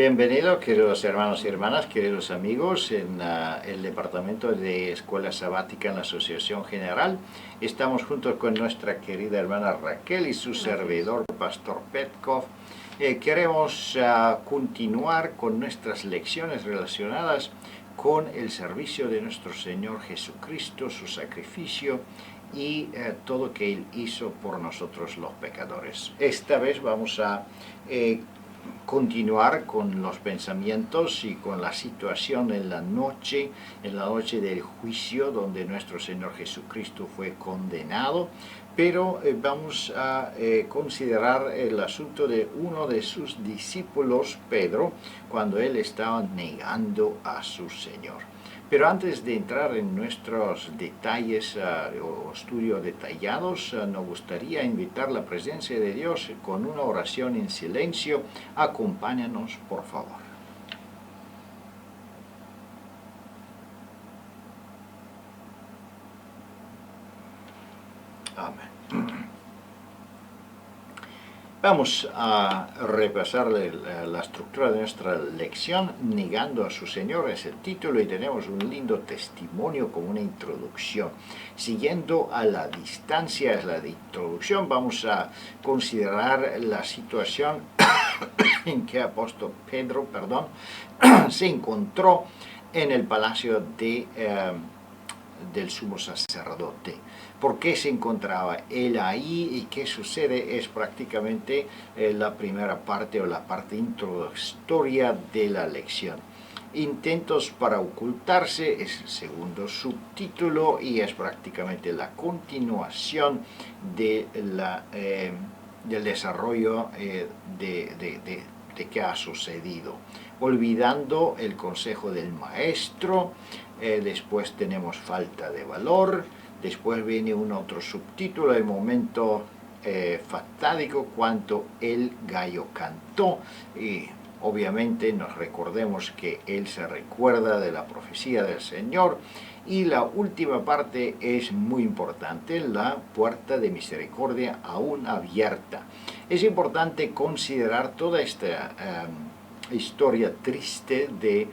Bienvenidos, queridos hermanos y hermanas, queridos amigos, en el Departamento de Escuela Sabática en la Asociación General. Estamos juntos con nuestra querida hermana Raquel y su servidor, Pastor Petkov. Queremos continuar con nuestras lecciones relacionadas con el servicio de nuestro Señor Jesucristo, su sacrificio y todo lo que Él hizo por nosotros los pecadores. Esta vez vamos a continuar con los pensamientos y con la situación en la noche del juicio donde nuestro Señor Jesucristo fue condenado, pero vamos a considerar el asunto de uno de sus discípulos, Pedro, cuando él estaba negando a su Señor. Pero antes de entrar en nuestros detalles o estudios detallados, nos gustaría invitar la presencia de Dios con una oración en silencio. Acompáñanos, por favor. Amén. Vamos a repasar la estructura de nuestra lección. Negando a su Señor es el título y tenemos un lindo testimonio como una introducción. Siguiendo a la distancia es la introducción. Vamos a considerar la situación en que el apóstol Pedro se encontró en el palacio del sumo sacerdote. ¿Por qué se encontraba él ahí y qué sucede? Es prácticamente la primera parte o la parte introductoria de la lección. Intentos para ocultarse es el segundo subtítulo y es prácticamente la continuación de del desarrollo de qué ha sucedido. Olvidando el consejo del maestro, después tenemos falta de valor. Después viene un otro subtítulo, el momento fatálico cuando el gallo cantó. Y obviamente nos recordemos que él se recuerda de la profecía del Señor. Y la última parte es muy importante, la puerta de misericordia aún abierta. Es importante considerar toda esta historia triste de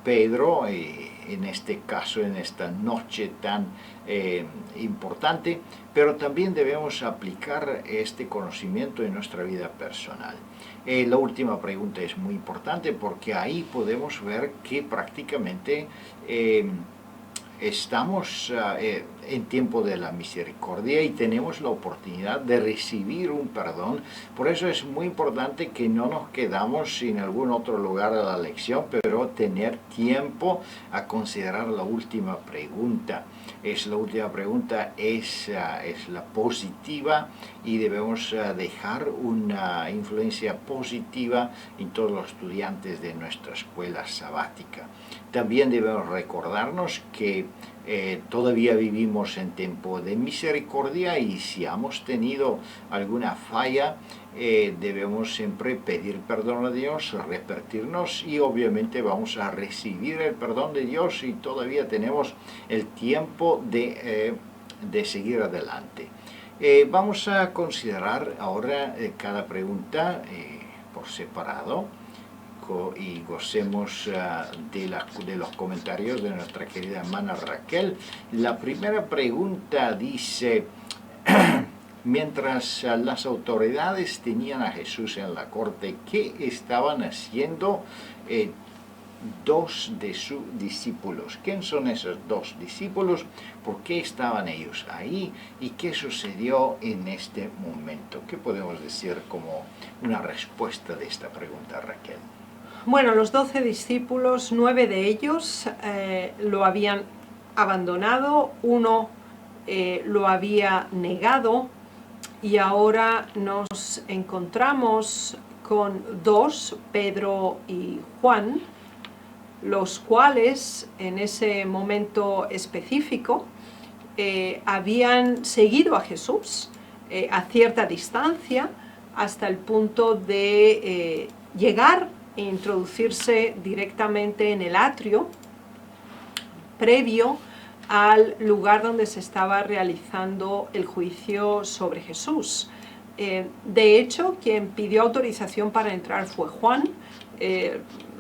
Pedro, en este caso, en esta noche tan importante, pero también debemos aplicar este conocimiento en nuestra vida personal. La última pregunta es muy importante porque ahí podemos ver que prácticamente estamos en tiempo de la misericordia y tenemos la oportunidad de recibir un perdón. Por eso es muy importante que no nos quedamos en algún otro lugar de la lección, pero tener tiempo a considerar la última pregunta. La última pregunta es la positiva y debemos dejar una influencia positiva en todos los estudiantes de nuestra escuela sabática. También debemos recordarnos que todavía vivimos en tiempo de misericordia y si hemos tenido alguna falla, debemos siempre pedir perdón a Dios, arrepentirnos y obviamente vamos a recibir el perdón de Dios y todavía tenemos el tiempo de seguir adelante. Vamos a considerar ahora cada pregunta por separado y gocemos de los comentarios de nuestra querida hermana Raquel. La primera pregunta dice: mientras las autoridades tenían a Jesús en la corte, ¿qué estaban haciendo dos de sus discípulos? ¿Quién son esos dos discípulos? ¿Por qué estaban ellos ahí? ¿Y qué sucedió en este momento? ¿Qué podemos decir como una respuesta de esta pregunta, Raquel? Bueno, los 12 discípulos, 9 de ellos lo habían abandonado, uno lo había negado y ahora nos encontramos con dos, Pedro y Juan, los cuales en ese momento específico habían seguido a Jesús a cierta distancia hasta el punto de llegar e introducirse directamente en el atrio previo al lugar donde se estaba realizando el juicio sobre Jesús. De hecho, quien pidió autorización para entrar fue Juan,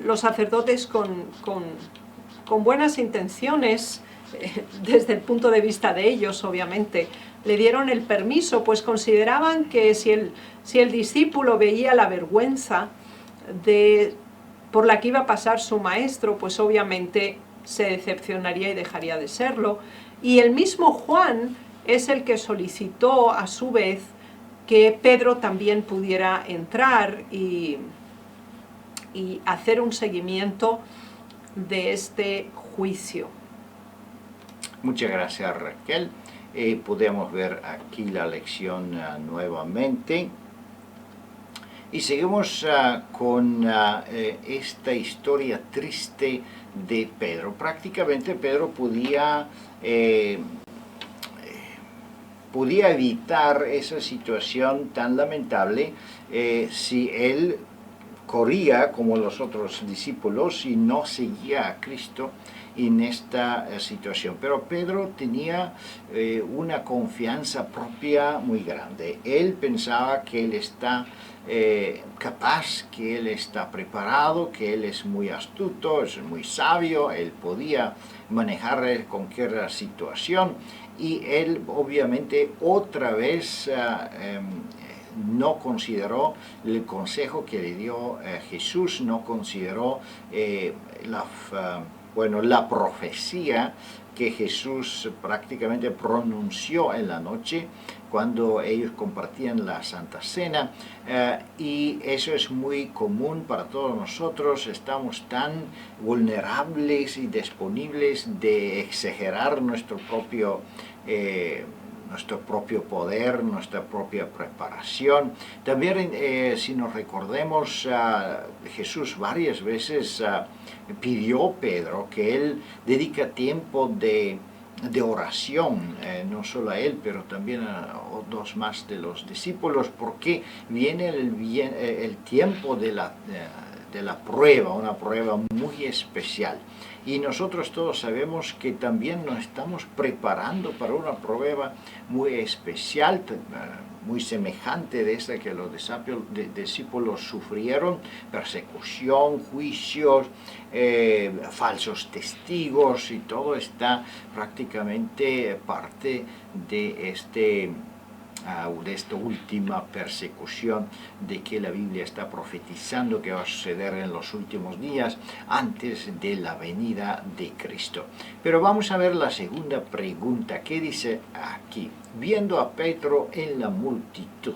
los sacerdotes con buenas intenciones, desde el punto de vista de ellos, obviamente, le dieron el permiso, pues consideraban que si el discípulo veía la vergüenza por la que iba a pasar su maestro, pues obviamente se decepcionaría y dejaría de serlo. Y el mismo Juan es el que solicitó a su vez que Pedro también pudiera entrar y hacer un seguimiento de este juicio. Muchas gracias, Raquel. Podemos ver aquí la lección nuevamente. Y seguimos con esta historia triste de Pedro. Prácticamente Pedro podía evitar esa situación tan lamentable si él corría como los otros discípulos y no seguía a Cristo en esta situación. Pero Pedro tenía una confianza propia muy grande. Él pensaba que él está capaz, que él está preparado, que él es muy astuto, es muy sabio, él podía manejar cualquier situación, y él obviamente otra vez no consideró el consejo que le dio Jesús, no consideró la profecía que Jesús prácticamente pronunció en la noche cuando ellos compartían la Santa Cena, y eso es muy común para todos nosotros. Estamos tan vulnerables y disponibles de exagerar nuestro propio poder, nuestra propia preparación. También si nos recordemos, Jesús varias veces pidió a Pedro que él dedica tiempo de oración, no solo a él, pero también a dos más de los discípulos, porque viene el tiempo de la prueba, una prueba muy especial. Y nosotros todos sabemos que también nos estamos preparando para una prueba muy especial, muy semejante de esta que los discípulos sufrieron: persecución, juicios, falsos testigos, y todo está prácticamente parte de esta última persecución de que la Biblia está profetizando que va a suceder en los últimos días antes de la venida de Cristo. Pero vamos a ver la segunda pregunta. ¿Qué dice aquí? Viendo a Pedro en la multitud,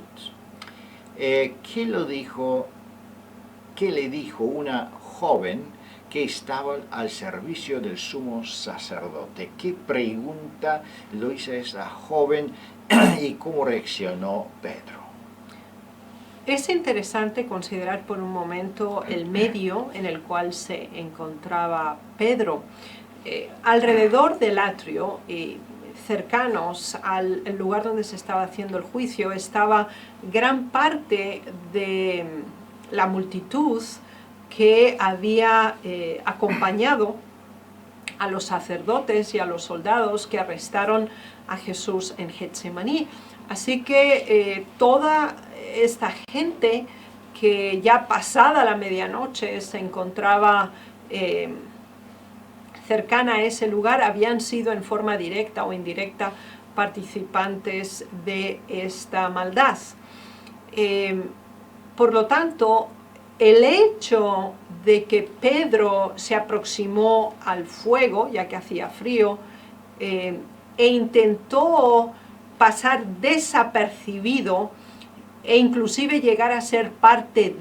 ¿qué le dijo una joven que estaba al servicio del sumo sacerdote? ¿Qué pregunta le hizo esa joven y cómo reaccionó Pedro? Es interesante considerar por un momento el medio en el cual se encontraba Pedro. Alrededor del atrio y cercanos al lugar donde se estaba haciendo el juicio estaba gran parte de la multitud que había acompañado a los sacerdotes y a los soldados que arrestaron a Jesús en Getsemaní. Así que toda esta gente que ya pasada la medianoche se encontraba cercana a ese lugar habían sido en forma directa o indirecta participantes de esta maldad. Por lo tanto, el hecho de que Pedro se aproximó al fuego, ya que hacía frío, e intentó pasar desapercibido e inclusive llegar a ser parte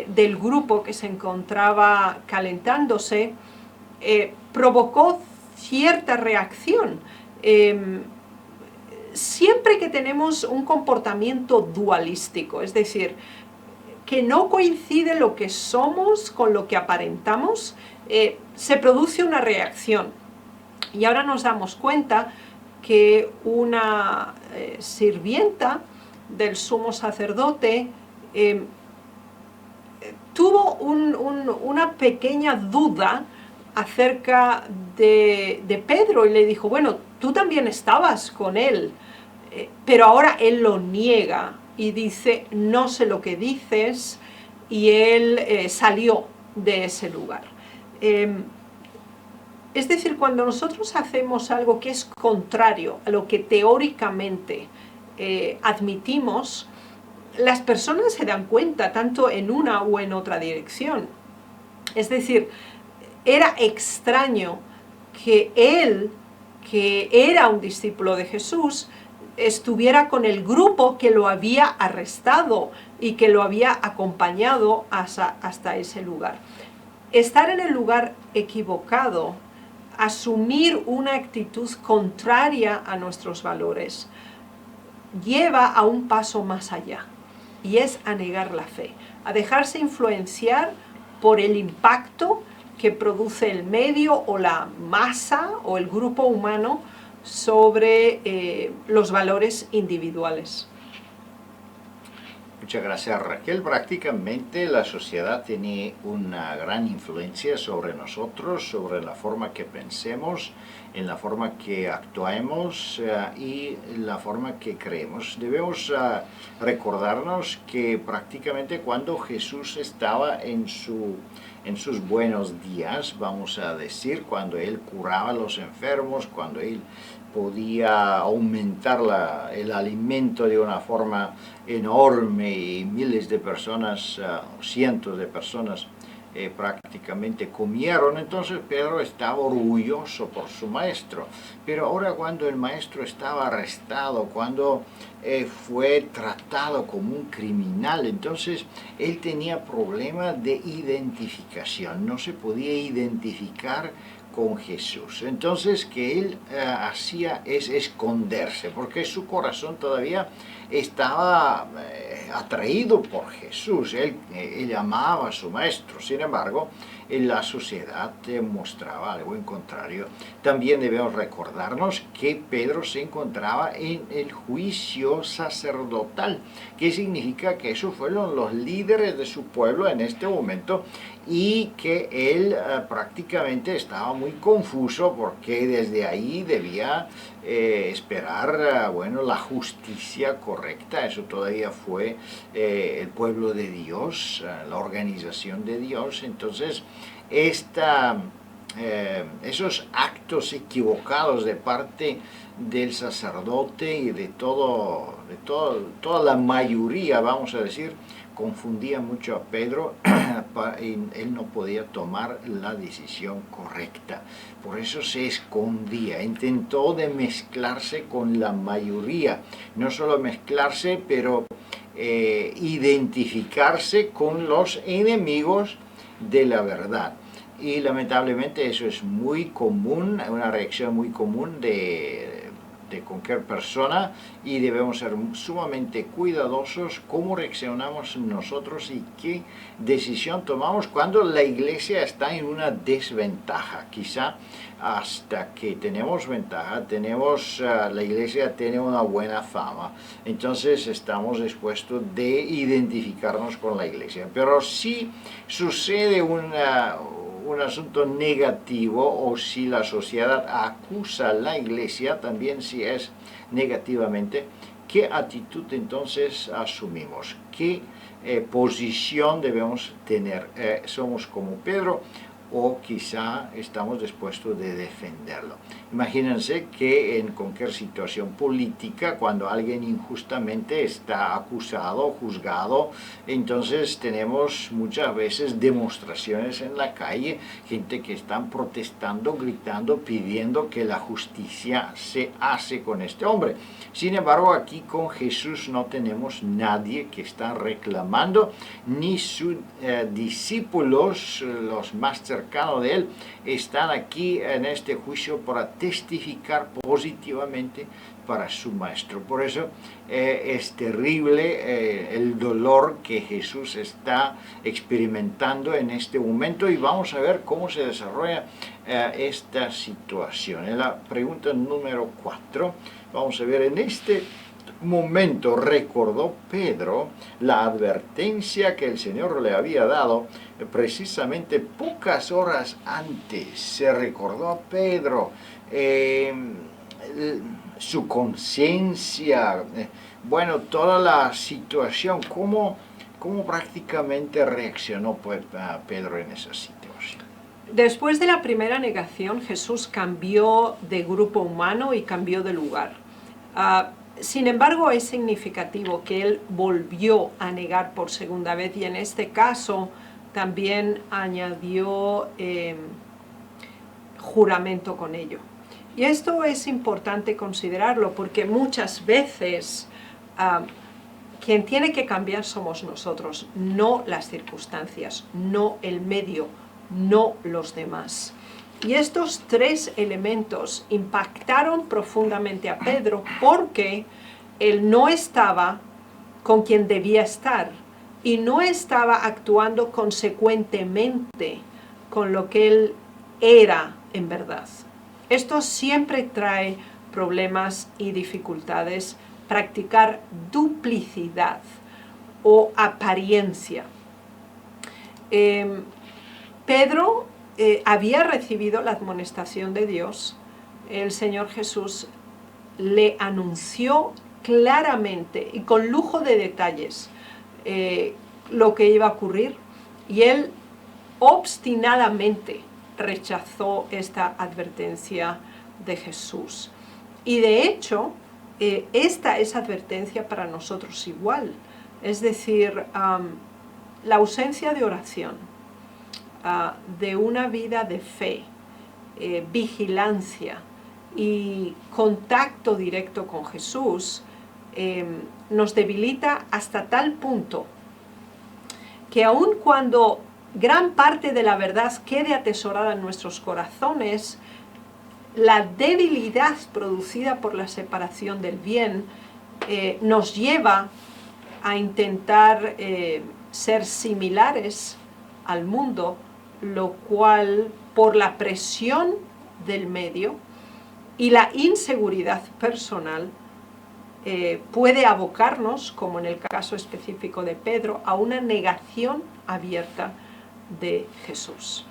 del grupo que se encontraba calentándose, provocó cierta reacción. Siempre que tenemos un comportamiento dualístico, es decir, que no coincide lo que somos con lo que aparentamos, se produce una reacción. Y ahora nos damos cuenta que una sirvienta del sumo sacerdote tuvo una pequeña duda acerca de Pedro y le dijo: bueno, tú también estabas con él, pero ahora él lo niega y dice: no sé lo que dices, y él salió de ese lugar. Es decir, cuando nosotros hacemos algo que es contrario a lo que teóricamente admitimos, las personas se dan cuenta tanto en una o en otra dirección. Es decir, era extraño que él, que era un discípulo de Jesús, estuviera con el grupo que lo había arrestado y que lo había acompañado hasta ese lugar. Estar en el lugar equivocado, asumir una actitud contraria a nuestros valores, lleva a un paso más allá, y es a negar la fe, a dejarse influenciar por el impacto que produce el medio o la masa o el grupo humano sobre los valores individuales. Muchas gracias, Raquel. Prácticamente la sociedad tiene una gran influencia sobre nosotros, sobre la forma que pensemos, en la forma que actuemos y la forma que creemos. Debemos recordarnos que prácticamente cuando Jesús estaba en sus buenos días, vamos a decir, cuando Él curaba a los enfermos, cuando Él podía aumentar el alimento de una forma enorme y miles de personas, cientos de personas prácticamente comieron. Entonces Pedro estaba orgulloso por su maestro. Pero ahora cuando el maestro estaba arrestado, cuando fue tratado como un criminal, entonces él tenía problemas de identificación, no se podía identificar con Jesús. Entonces, que él hacía es esconderse, porque su corazón todavía estaba atraído por Jesús. Él amaba a su maestro. Sin embargo, en la sociedad mostraba algo en contrario. También debemos recordarnos que Pedro se encontraba en el juicio sacerdotal, que significa que esos fueron los líderes de su pueblo en este momento, y que él prácticamente estaba muy confuso porque desde ahí debía esperar bueno, la justicia correcta. Eso todavía fue el pueblo de Dios, la organización de Dios. Entonces esos actos equivocados de parte del sacerdote y de toda la mayoría, vamos a decir, confundía mucho a Pedro y él no podía tomar la decisión correcta. Por eso se escondía, intentó de mezclarse con la mayoría, no solo mezclarse, pero identificarse con los enemigos de la verdad. Y lamentablemente eso es muy común, una reacción muy común de cualquier persona, y debemos ser sumamente cuidadosos cómo reaccionamos nosotros y qué decisión tomamos cuando la iglesia está en una desventaja. Quizá hasta que tenemos ventaja, la iglesia tiene una buena fama, entonces estamos dispuestos de identificarnos con la iglesia. Pero si sucede un asunto negativo, o si la sociedad acusa a la iglesia, también si es negativamente, ¿qué actitud entonces asumimos? ¿Qué posición debemos tener? ¿Somos como Pedro o quizá estamos dispuestos de defenderlo? Imagínense que en cualquier situación política, cuando alguien injustamente está acusado, juzgado, entonces tenemos muchas veces demostraciones en la calle, gente que están protestando, gritando, pidiendo que la justicia se hace con este hombre. Sin embargo, aquí con Jesús no tenemos nadie que está reclamando, ni sus discípulos, los más cercanos de él, están aquí en este juicio para testificar positivamente para su maestro. Por eso es terrible el dolor que Jesús está experimentando en este momento, y vamos a ver cómo se desarrolla esta situación. En la pregunta número 4, vamos a ver: en este momento recordó Pedro la advertencia que el Señor le había dado precisamente pocas horas antes. Se recordó a Pedro su conciencia, bueno, toda la situación, cómo ¿Cómo prácticamente reaccionó pues, Pedro en esa situación? Después de la primera negación, Jesús cambió de grupo humano y cambió de lugar. Sin embargo, es significativo que él volvió a negar por segunda vez y en este caso también añadió juramento con ello. Y esto es importante considerarlo porque muchas veces quien tiene que cambiar somos nosotros, no las circunstancias, no el medio, no los demás. Y estos tres elementos impactaron profundamente a Pedro porque él no estaba con quien debía estar y no estaba actuando consecuentemente con lo que él era en verdad. Esto siempre trae problemas y dificultades, practicar duplicidad o apariencia. Pedro había recibido la admonestación de Dios. El Señor Jesús le anunció claramente y con lujo de detalles lo que iba a ocurrir y él obstinadamente rechazó esta advertencia de Jesús. Y de hecho, esta es advertencia para nosotros igual. Es decir, la ausencia de oración, de una vida de fe, vigilancia y contacto directo con Jesús, nos debilita hasta tal punto que aun cuando gran parte de la verdad quede atesorada en nuestros corazones, la debilidad producida por la separación del bien nos lleva a intentar ser similares al mundo, lo cual por la presión del medio y la inseguridad personal puede abocarnos, como en el caso específico de Pedro, a una negación abierta de Jesús.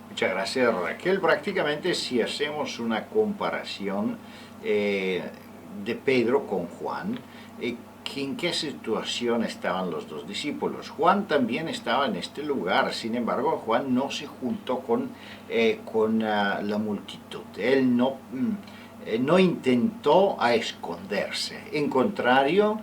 Muchas gracias, Raquel. Prácticamente si hacemos una comparación de Pedro con Juan, ¿en qué situación estaban los dos discípulos? Juan también estaba en este lugar, sin embargo Juan no se juntó con la multitud. Él no intentó a esconderse, en contrario,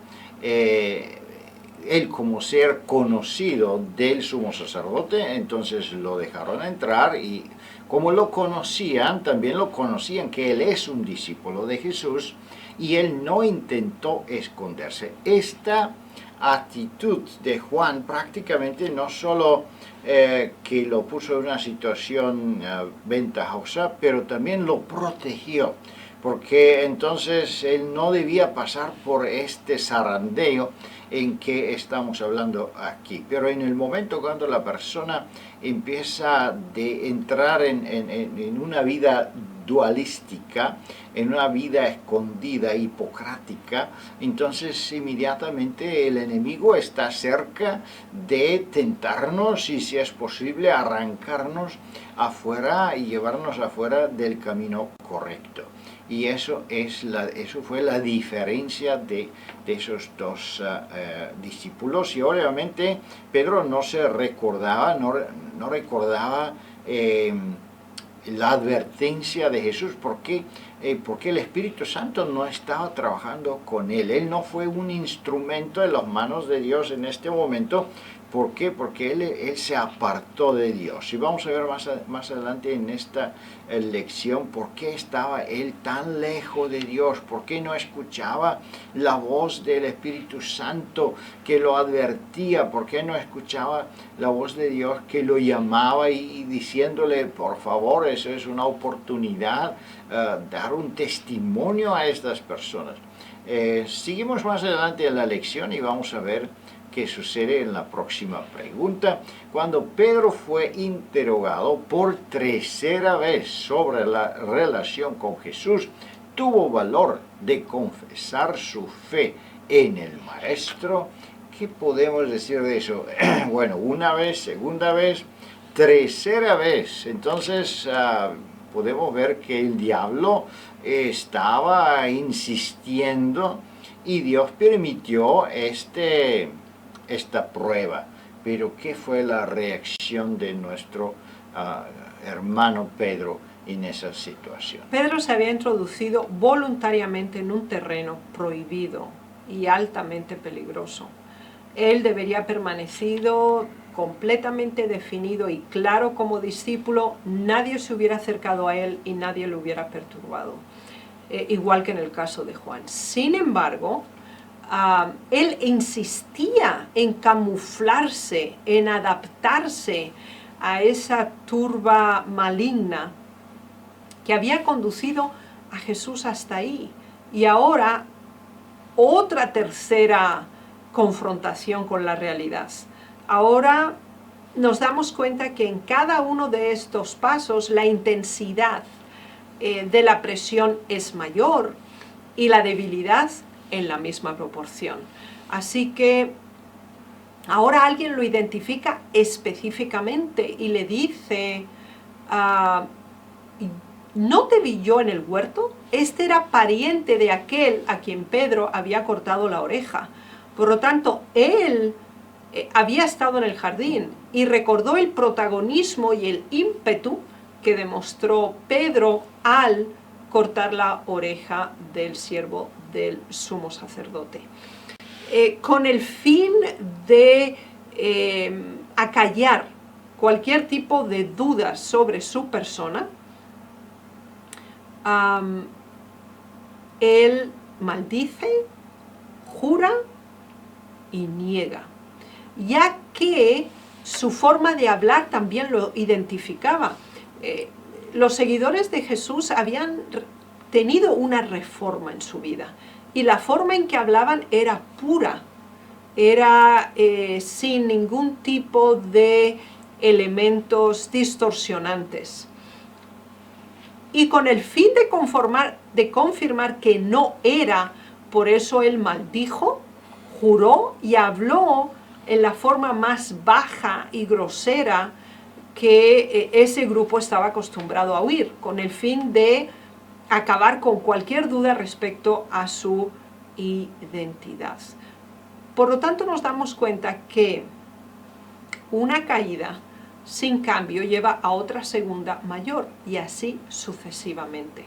él como ser conocido del sumo sacerdote, entonces lo dejaron entrar y como lo conocían, también lo conocían que él es un discípulo de Jesús y él no intentó esconderse. Esta actitud de Juan prácticamente no solo que lo puso en una situación ventajosa, pero también lo protegió, porque entonces él no debía pasar por este zarandeo en que estamos hablando aquí. Pero en el momento cuando la persona empieza a entrar en una vida dualística, en una vida escondida, hipocrática, entonces inmediatamente el enemigo está cerca de tentarnos y si es posible arrancarnos afuera y llevarnos afuera del camino correcto. Y eso fue la diferencia de esos dos discípulos. Y obviamente Pedro no se recordaba, no recordaba la advertencia de Jesús, porque el Espíritu Santo no estaba trabajando con él. Él no fue un instrumento en las manos de Dios en este momento. ¿Por qué? Porque él se apartó de Dios. Y vamos a ver más adelante en esta lección por qué estaba él tan lejos de Dios, por qué no escuchaba la voz del Espíritu Santo que lo advertía, por qué no escuchaba la voz de Dios que lo llamaba y diciéndole, por favor, eso es una oportunidad, dar un testimonio a estas personas. Seguimos más adelante en la lección y vamos a ver qué sucede en la próxima pregunta. Cuando Pedro fue interrogado por tercera vez sobre la relación con Jesús, tuvo valor de confesar su fe en el Maestro. ¿Qué podemos decir de eso? Bueno, una vez, segunda vez, tercera vez. Entonces podemos ver que el diablo estaba insistiendo y Dios permitió este esta prueba, pero ¿qué fue la reacción de nuestro hermano Pedro en esa situación? Pedro se había introducido voluntariamente en un terreno prohibido y altamente peligroso. Él debería haber permanecido completamente definido y claro como discípulo, nadie se hubiera acercado a él y nadie lo hubiera perturbado, igual que en el caso de Juan. Sin embargo, él insistía en camuflarse, en adaptarse a esa turba maligna que había conducido a Jesús hasta ahí. Y ahora, otra tercera confrontación con la realidad. Ahora nos damos cuenta que en cada uno de estos pasos la intensidad de la presión es mayor y la debilidad en la misma proporción. Así que ahora alguien lo identifica específicamente y le dice, ¿no te vi yo en el huerto? Este era pariente de aquel a quien Pedro había cortado la oreja. Por lo tanto, él había estado en el jardín y recordó el protagonismo y el ímpetu que demostró Pedro al cortar la oreja del siervo del sumo sacerdote. Con el fin de acallar cualquier tipo de dudas sobre su persona, él maldice, jura y niega, ya que su forma de hablar también lo identificaba. Los seguidores de Jesús habían tenido una reforma en su vida y la forma en que hablaban era pura, era sin ningún tipo de elementos distorsionantes. Y con el fin de confirmar que no era, por eso él maldijo, juró y habló en la forma más baja y grosera que ese grupo estaba acostumbrado a oír, con el fin de acabar con cualquier duda respecto a su identidad. Por lo tanto, nos damos cuenta que una caída sin cambio lleva a otra segunda mayor y así sucesivamente.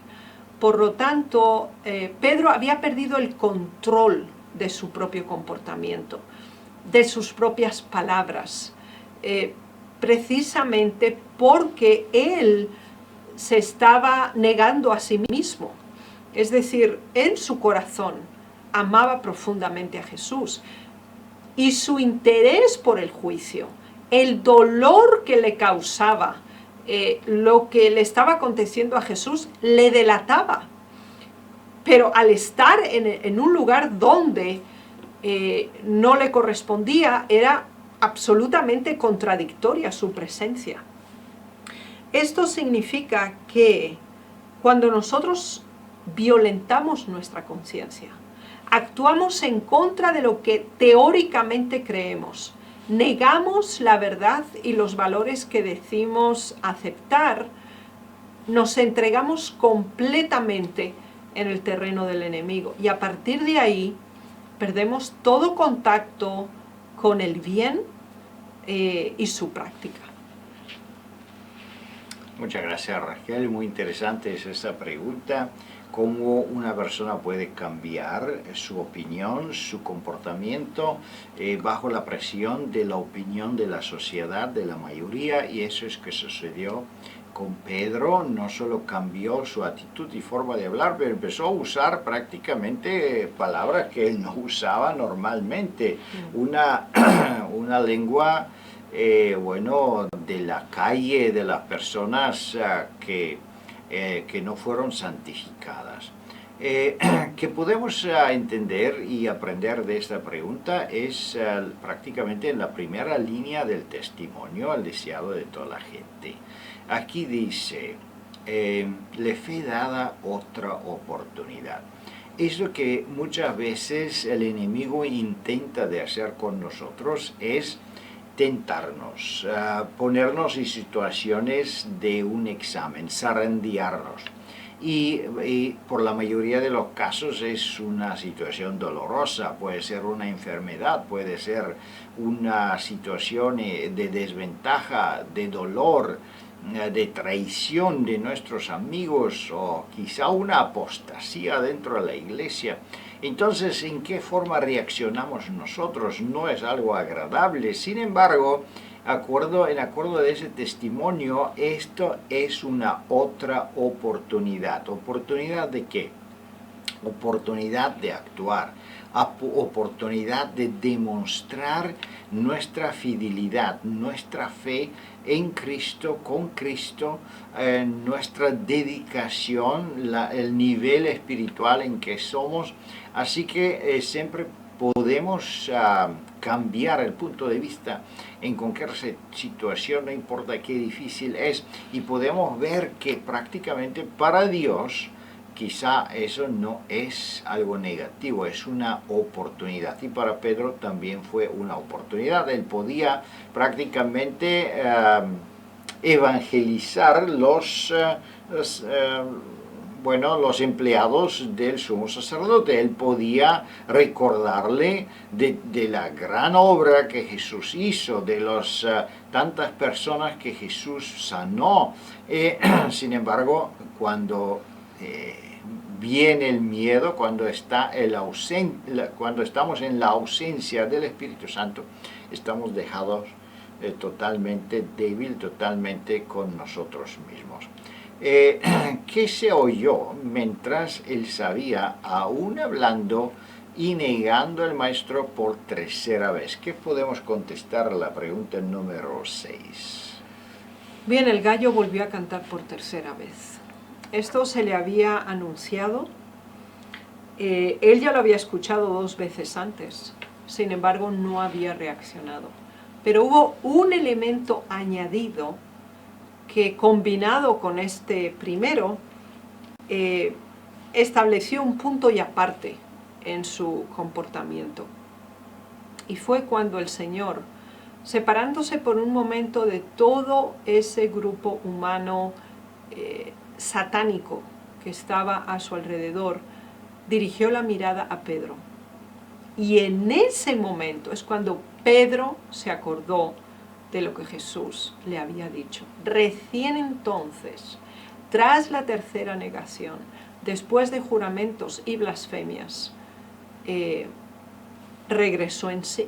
Por lo tanto, Pedro había perdido el control de su propio comportamiento, de sus propias palabras, precisamente porque él se estaba negando a sí mismo. Es decir, en su corazón amaba profundamente a Jesús y su interés por el juicio, el dolor que le causaba lo que le estaba aconteciendo a Jesús, le delataba. Pero al estar en un lugar donde no le correspondía, era absolutamente contradictoria su presencia. Esto significa que cuando nosotros violentamos nuestra conciencia, actuamos en contra de lo que teóricamente creemos, negamos la verdad y los valores que decimos aceptar, nos entregamos completamente en el terreno del enemigo y a partir de ahí perdemos todo contacto con el bien y su práctica. Muchas gracias, Raquel. Muy interesante es esta pregunta. Cómo una persona puede cambiar su opinión, su comportamiento bajo la presión de la opinión de la sociedad, de la mayoría, y eso es que sucedió con Pedro. No solo cambió su actitud y forma de hablar, pero empezó a usar prácticamente palabras que él no usaba normalmente. Una lengua, de la calle, de las personas que no fueron santificadas. Que podemos entender y aprender de esta pregunta es prácticamente en la primera línea del testimonio, el deseado de toda la gente. Aquí dice, le fue dada otra oportunidad. Es lo que muchas veces el enemigo intenta de hacer con nosotros, es tentarnos, ponernos en situaciones de un examen, zarandearnos. y por la mayoría de los casos es una situación dolorosa, puede ser una enfermedad, puede ser una situación de desventaja, de dolor, de traición de nuestros amigos o quizá una apostasía dentro de la iglesia. Entonces, ¿en qué forma reaccionamos nosotros? No es algo agradable. Sin embargo, en acuerdo de ese testimonio, esto es una otra oportunidad. ¿Oportunidad de qué? Oportunidad de actuar, oportunidad de demostrar nuestra fidelidad, nuestra fe en Cristo, con Cristo, nuestra dedicación, el nivel espiritual en que somos. Así que siempre podemos cambiar el punto de vista en cualquier situación, no importa qué difícil es, y podemos ver que prácticamente para Dios quizá eso no es algo negativo, es una oportunidad. Y para Pedro también fue una oportunidad. Él podía prácticamente evangelizar los empleados del sumo sacerdote. Él podía recordarle de la gran obra que Jesús hizo, de las tantas personas que Jesús sanó. Sin embargo, cuando viene el miedo, cuando estamos en la ausencia del Espíritu Santo, estamos dejados totalmente débil, totalmente con nosotros mismos. ¿Qué se oyó mientras él sabía, aún hablando y negando al maestro por tercera vez? ¿Qué podemos contestar a la pregunta número 6? Bien, el gallo volvió a cantar por tercera vez. Esto se le había anunciado. Él ya lo había escuchado 2 veces antes, sin embargo no había reaccionado. Pero hubo un elemento añadido que, combinado con este primero, estableció un punto y aparte en su comportamiento. Y fue cuando el Señor, separándose por un momento de todo ese grupo humano satánico que estaba a su alrededor, dirigió la mirada a Pedro. Y en ese momento es cuando Pedro se acordó de lo que Jesús le había dicho. Recién entonces, tras la tercera negación, después de juramentos y blasfemias, regresó en sí.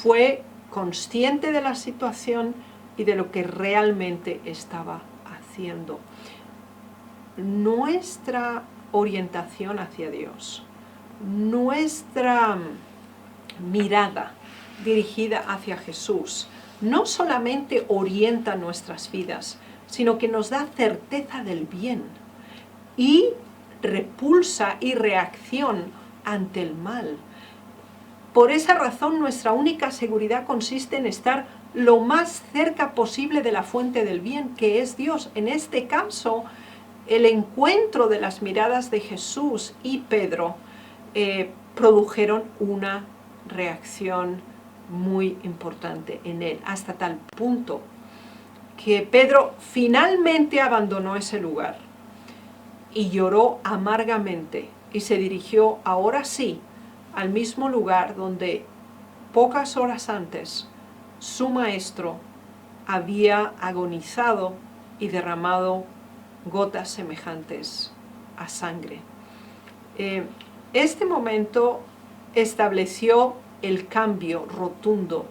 Fue consciente de la situación y de lo que realmente estaba haciendo. Nuestra orientación hacia Dios, nuestra mirada dirigida hacia Jesús, no solamente orienta nuestras vidas, sino que nos da certeza del bien y repulsa y reacción ante el mal. Por esa razón, nuestra única seguridad consiste en estar lo más cerca posible de la fuente del bien, que es Dios. En este caso, el encuentro de las miradas de Jesús y Pedro produjeron una reacción muy importante en él, hasta tal punto que Pedro finalmente abandonó ese lugar y lloró amargamente y se dirigió ahora sí al mismo lugar donde pocas horas antes su maestro había agonizado y derramado gotas semejantes a sangre. Este momento estableció el cambio rotundo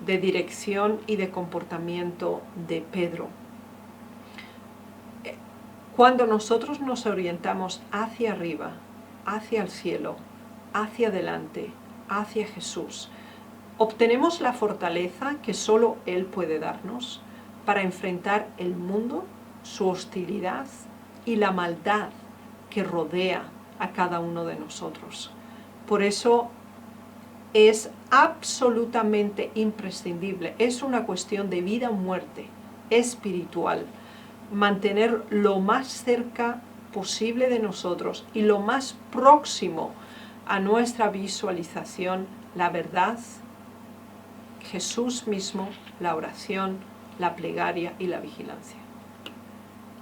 de dirección y de comportamiento de Pedro. Cuando nosotros nos orientamos hacia arriba, hacia el cielo, hacia adelante, hacia Jesús, obtenemos la fortaleza que solo Él puede darnos para enfrentar el mundo, su hostilidad y la maldad que rodea a cada uno de nosotros. Por eso es absolutamente imprescindible, es una cuestión de vida o muerte espiritual, mantener lo más cerca posible de nosotros y lo más próximo a nuestra visualización la verdad, Jesús mismo, la oración, la plegaria y la vigilancia.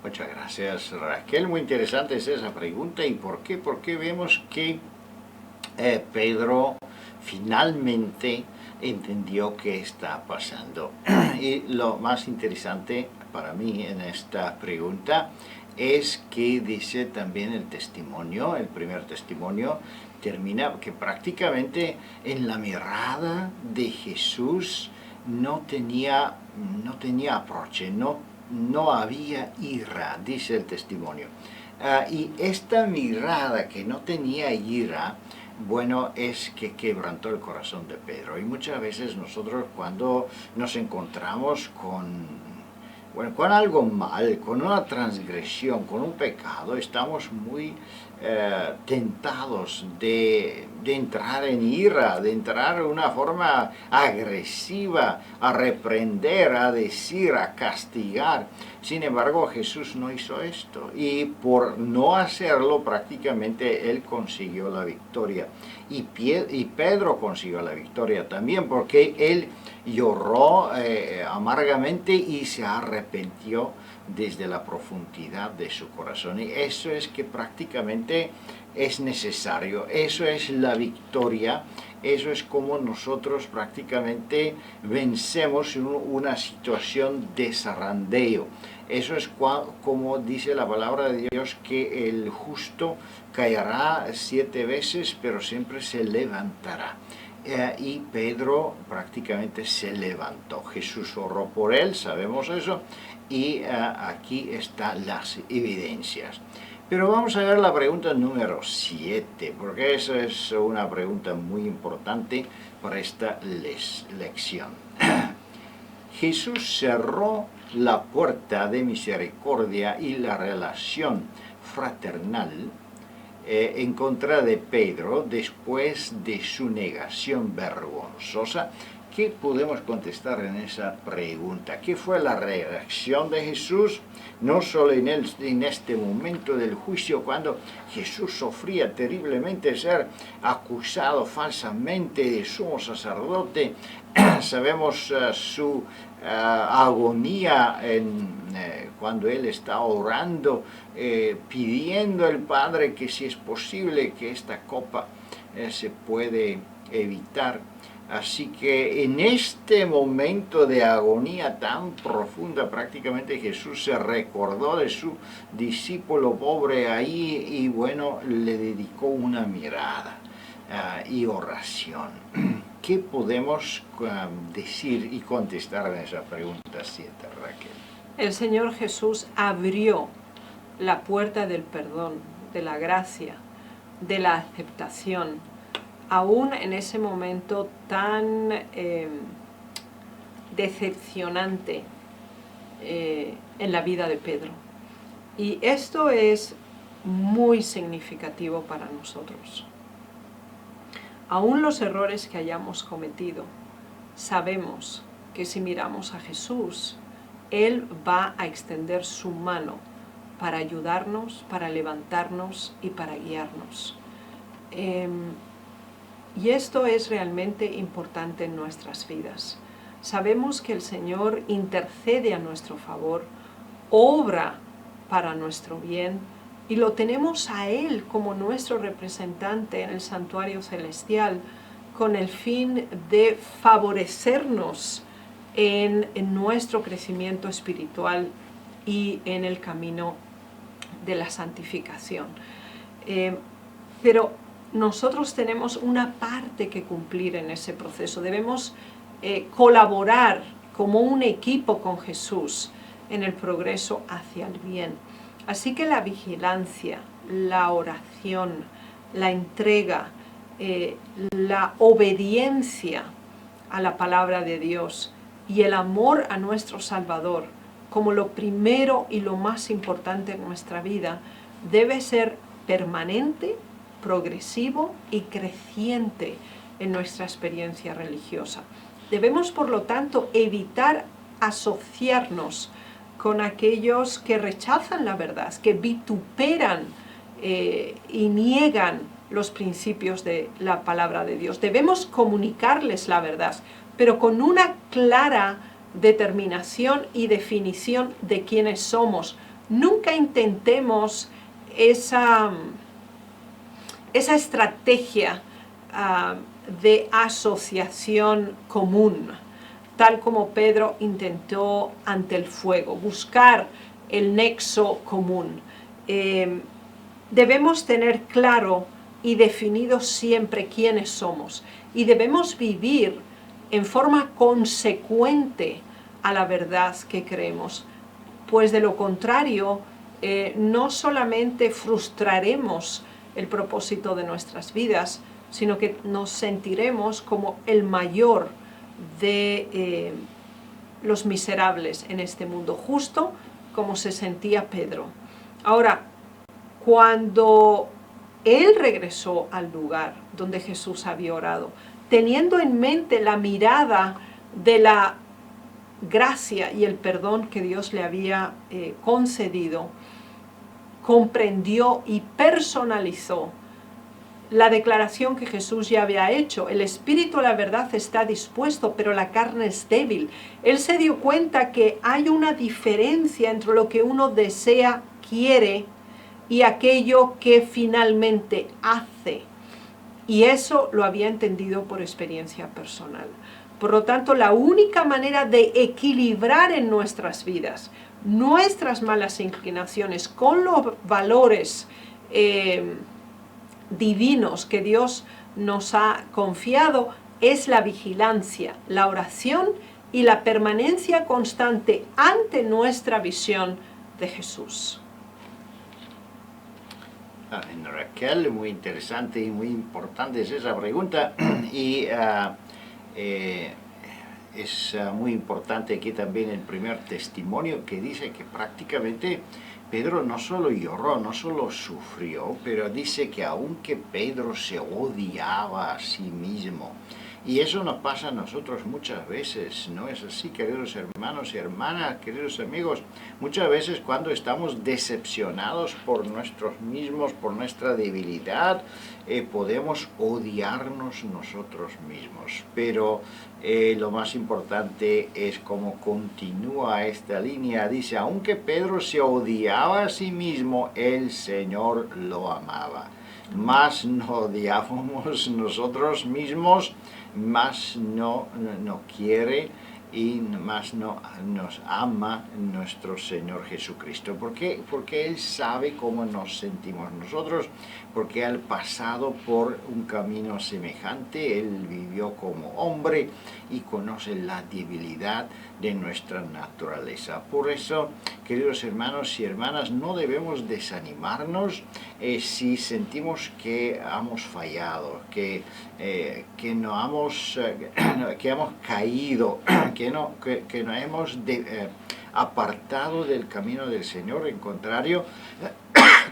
Muchas gracias, Raquel. Muy interesante es esa pregunta. ¿Y por qué? Porque vemos que Pedro finalmente entendió qué está pasando. Y lo más interesante para mí en esta pregunta es que dice también el testimonio, el primer testimonio, termina que prácticamente en la mirada de Jesús no tenía aproche, no había ira, dice el testimonio. Y esta mirada que no tenía ira, bueno, es que quebrantó el corazón de Pedro. Y muchas veces nosotros cuando nos encontramos con algo mal, con una transgresión, con un pecado, estamos muy tentados de entrar en ira, de entrar de una forma agresiva, a reprender, a decir, a castigar. Sin embargo, Jesús no hizo esto y por no hacerlo prácticamente él consiguió la victoria. Y Pedro consiguió la victoria también porque él lloró amargamente y se arrepintió desde la profundidad de su corazón. Y eso es que prácticamente es necesario, eso es la victoria, eso es como nosotros prácticamente vencemos una situación de zarandeo. Eso es como dice la palabra de Dios, que el justo caerá 7 veces, pero siempre se levantará. Y Pedro prácticamente se levantó. Jesús oró por él, sabemos eso, y aquí están las evidencias. Pero vamos a ver la pregunta número 7, porque esa es una pregunta muy importante para esta lección. Jesús cerró la puerta de misericordia y la relación fraternal en contra de Pedro después de su negación vergonzosa. ¿Qué podemos contestar en esa pregunta? ¿Qué fue la reacción de Jesús? No solo en este momento del juicio, cuando Jesús sufría terriblemente ser acusado falsamente de sumo sacerdote. Sabemos su agonía cuando él está orando, pidiendo al Padre que si es posible que esta copa se puede evitar. Así que en este momento de agonía tan profunda, prácticamente Jesús se recordó de su discípulo pobre ahí y bueno, le dedicó una mirada y oración. ¿Qué podemos decir y contestar en esa pregunta 7, Raquel? El Señor Jesús abrió la puerta del perdón, de la gracia, de la aceptación, aún en ese momento tan decepcionante en la vida de Pedro. Y esto es muy significativo para nosotros. Aún los errores que hayamos cometido, sabemos que si miramos a Jesús, Él va a extender su mano para ayudarnos, para levantarnos y para guiarnos. Y esto es realmente importante en nuestras vidas. Sabemos que el Señor intercede a nuestro favor, obra para nuestro bien, y lo tenemos a Él como nuestro representante en el santuario celestial, con el fin de favorecernos en nuestro crecimiento espiritual y en el camino de la santificación. Pero nosotros tenemos una parte que cumplir en ese proceso. Debemos colaborar como un equipo con Jesús en el progreso hacia el bien. Así que la vigilancia, la oración, la entrega, la obediencia a la palabra de Dios y el amor a nuestro Salvador como lo primero y lo más importante en nuestra vida debe ser permanente, progresivo y creciente en nuestra experiencia religiosa. Debemos, por lo tanto, evitar asociarnos con aquellos que rechazan la verdad, que vituperan y niegan los principios de la palabra de Dios. Debemos comunicarles la verdad, pero con una clara determinación y definición de quiénes somos, nunca intentemos esa estrategia de asociación común, tal como Pedro intentó ante el fuego, buscar el nexo común. Debemos tener claro y definido siempre quiénes somos y debemos vivir en forma consecuente a la verdad que creemos, pues de lo contrario no solamente frustraremos el propósito de nuestras vidas, sino que nos sentiremos como el mayor de los miserables en este mundo, justo como se sentía Pedro. Ahora, cuando él regresó al lugar donde Jesús había orado, teniendo en mente la mirada de la gracia y el perdón que Dios le había concedido, comprendió y personalizó la declaración que Jesús ya había hecho. El espíritu, la verdad, está dispuesto, pero la carne es débil. Él se dio cuenta que hay una diferencia entre lo que uno desea, quiere, y aquello que finalmente hace. Y eso lo había entendido por experiencia personal. Por lo tanto, la única manera de equilibrar en nuestras vidas nuestras malas inclinaciones con los valores divinos que Dios nos ha confiado es la vigilancia, la oración y la permanencia constante ante nuestra visión de Jesús. Raquel, muy interesante y muy importante es esa pregunta y es muy importante aquí también el primer testimonio que dice que prácticamente Pedro no solo lloró, no solo sufrió, pero dice que aunque Pedro se odiaba a sí mismo, y eso nos pasa a nosotros muchas veces, ¿no es así, queridos hermanos y hermanas, queridos amigos? Muchas veces cuando estamos decepcionados por nosotros mismos, por nuestra debilidad, podemos odiarnos nosotros mismos. Pero lo más importante es cómo continúa esta línea. Dice, aunque Pedro se odiaba a sí mismo, el Señor lo amaba. Más nos odiábamos nosotros mismos, más no quiere y más no nos ama nuestro Señor Jesucristo. ¿Por qué? Porque Él sabe cómo nos sentimos nosotros, porque Él ha pasado por un camino semejante, Él vivió como hombre y conoce la debilidad de nuestra naturaleza. Por eso, queridos hermanos y hermanas, no debemos desanimarnos si sentimos que hemos fallado, que hemos caído, que nos hemos apartado del camino del Señor. En contrario,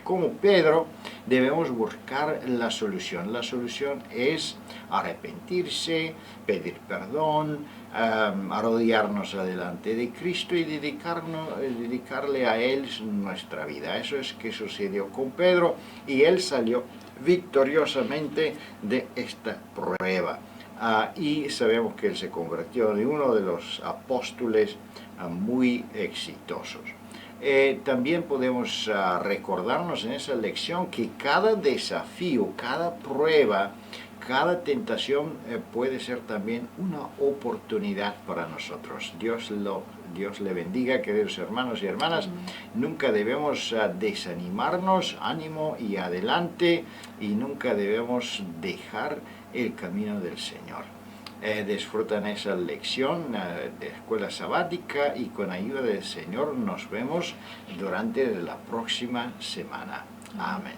como Pedro, debemos buscar la solución. La solución es arrepentirse, pedir perdón, arrodillarnos delante de Cristo y dedicarle a Él nuestra vida. Eso es que sucedió con Pedro y él salió victoriosamente de esta prueba. Y sabemos que él se convirtió en uno de los apóstoles muy exitosos. También podemos recordarnos en esa lección que cada desafío, cada prueba, cada tentación puede ser también una oportunidad para nosotros. Dios le bendiga, queridos hermanos y hermanas. Nunca debemos desanimarnos, ánimo y adelante, y nunca debemos dejar el camino del Señor. Disfrutan esa lección de escuela sabática y con ayuda del Señor nos vemos durante la próxima semana. Amén.